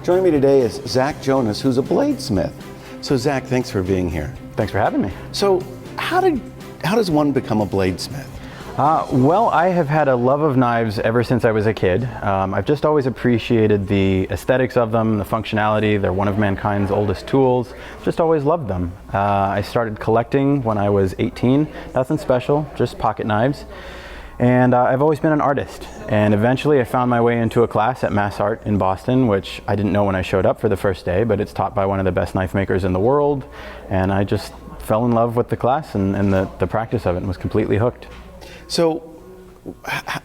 Joining me today is Zack Jonas, who's a bladesmith. So Zack, thanks for being here. Thanks for having me. So how does one become a bladesmith? Well, I have had a love of knives ever since I was a kid. I've just always appreciated the aesthetics of them, the functionality. They're one of mankind's oldest tools. Just always loved them. I started collecting when I was 18. Nothing special, just pocket knives. And I've always been an artist. And eventually I found my way into a class at Mass Art in Boston, which I didn't know when I showed up for the first day, but it's taught by one of the best knife makers in the world. And I just fell in love with the class and the practice of it and was completely hooked. So,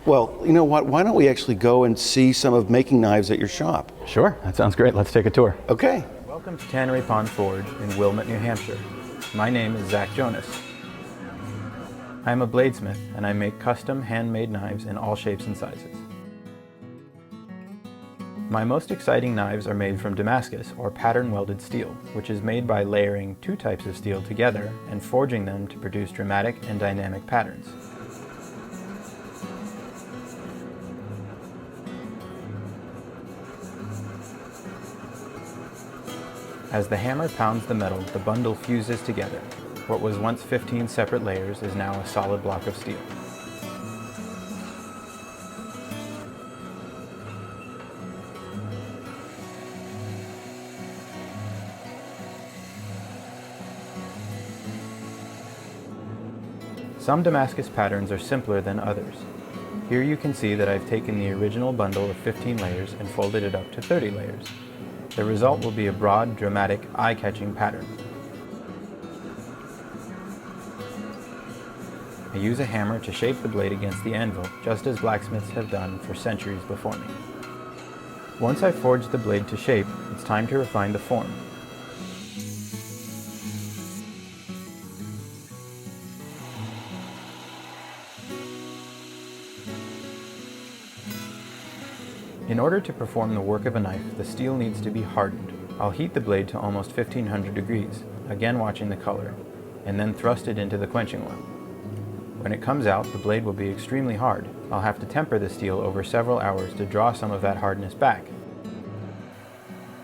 well, you know what? Why don't we actually go and see some of making knives at your shop? Sure, that sounds great. Let's take a tour. Okay. Welcome to Tannery Pond Forge in Wilmot, New Hampshire. My name is Zack Jonas. I am a bladesmith and I make custom handmade knives in all shapes and sizes. My most exciting knives are made from Damascus or pattern welded steel, which is made by layering two types of steel together and forging them to produce dramatic and dynamic patterns. As the hammer pounds the metal, the bundle fuses together. What was once 15 separate layers is now a solid block of steel. Some Damascus patterns are simpler than others. Here you can see that I've taken the original bundle of 15 layers and folded it up to 30 layers. The result will be a broad, dramatic, eye-catching pattern. I use a hammer to shape the blade against the anvil, just as blacksmiths have done for centuries before me. Once I've forged the blade to shape, it's time to refine the form. In order to perform the work of a knife, the steel needs to be hardened. I'll heat the blade to almost 1500 degrees, again watching the color, and then thrust it into the quenching oil. When it comes out, the blade will be extremely hard. I'll have to temper the steel over several hours to draw some of that hardness back.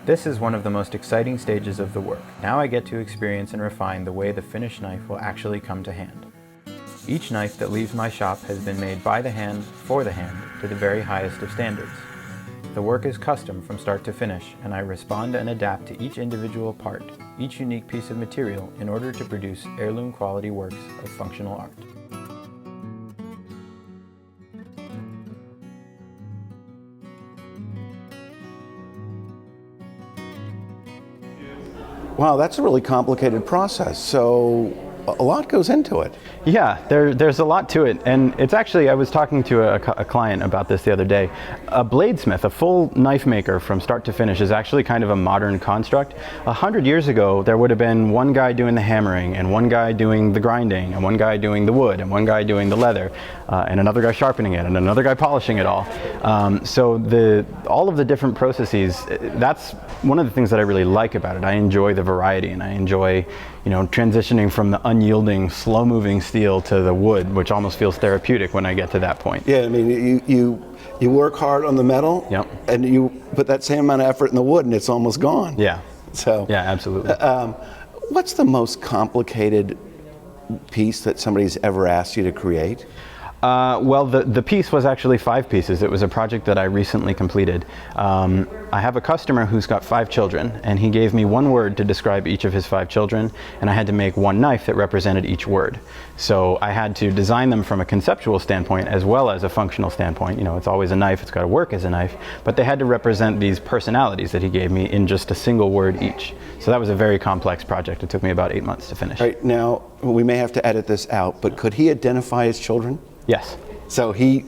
This is one of the most exciting stages of the work. Now I get to experience and refine the way the finished knife will actually come to hand. Each knife that leaves my shop has been made by the hand, for the hand, to the very highest of standards. The work is custom from start to finish, and I respond and adapt to each individual part, each unique piece of material, in order to produce heirloom quality works of functional art. Wow, that's a really complicated process. So a lot goes into it. Yeah, there's a lot to it, and it's actually, I was talking to a client about this the other day. A bladesmith, a full knife maker from start to finish, is actually kind of a modern construct. 100 years ago, there would have been one guy doing the hammering, and one guy doing the grinding, and one guy doing the wood, and one guy doing the leather, and another guy sharpening it, and another guy polishing it all. So all of the different processes, that's one of the things that I really like about it. I enjoy the variety, and I enjoy, transitioning from the unyielding, slow-moving steel to the wood, which almost feels therapeutic when I get to that point. Yeah, I mean, you work hard on the metal, yep, and you put that same amount of effort in the wood, and it's almost gone. Yeah. So yeah, absolutely. What's the most complicated piece that somebody's ever asked you to create? Well, the piece was actually 5 pieces. It was a project that I recently completed. I have a customer who's got 5 children, and he gave me one word to describe each of his 5 children, and I had to make one knife that represented each word. So I had to design them from a conceptual standpoint as well as a functional standpoint. It's always a knife, it's got to work as a knife, but they had to represent these personalities that he gave me in just a single word each. So that was a very complex project. It took me about 8 months to finish. All right, now, we may have to edit this out, but could he identify his children? Yes. So he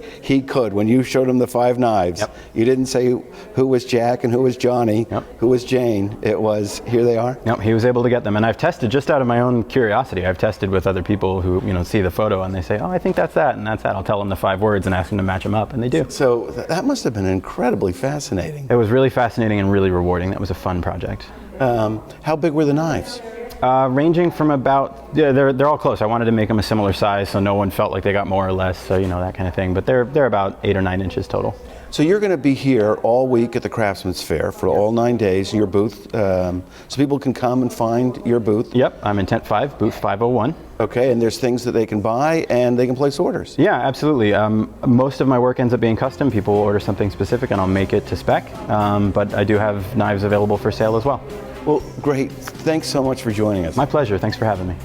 could, when you showed him the 5 knives, yep, you didn't say who was Jack and who was Johnny, yep, who was Jane. It was, here they are? Yep, he was able to get them. And I've tested, just out of my own curiosity, I've tested with other people who see the photo and they say, oh, I think that's that and that's that. I'll tell them the 5 words and ask them to match them up, and they do. So that must have been incredibly fascinating. It was really fascinating and really rewarding. That was a fun project. How big were the knives? Ranging from about, they're all close. I wanted to make them a similar size so no one felt like they got more or less, so that kind of thing. But they're about 8 or 9 inches total. So you're going to be here all week at the Craftsman's Fair for all 9 days in your booth, so people can come and find your booth. Yep, I'm in tent 5, booth 501. Okay, and there's things that they can buy and they can place orders. Yeah, absolutely. Most of my work ends up being custom. People order something specific and I'll make it to spec, but I do have knives available for sale as well. Well, great. Thanks so much for joining us. My pleasure. Thanks for having me.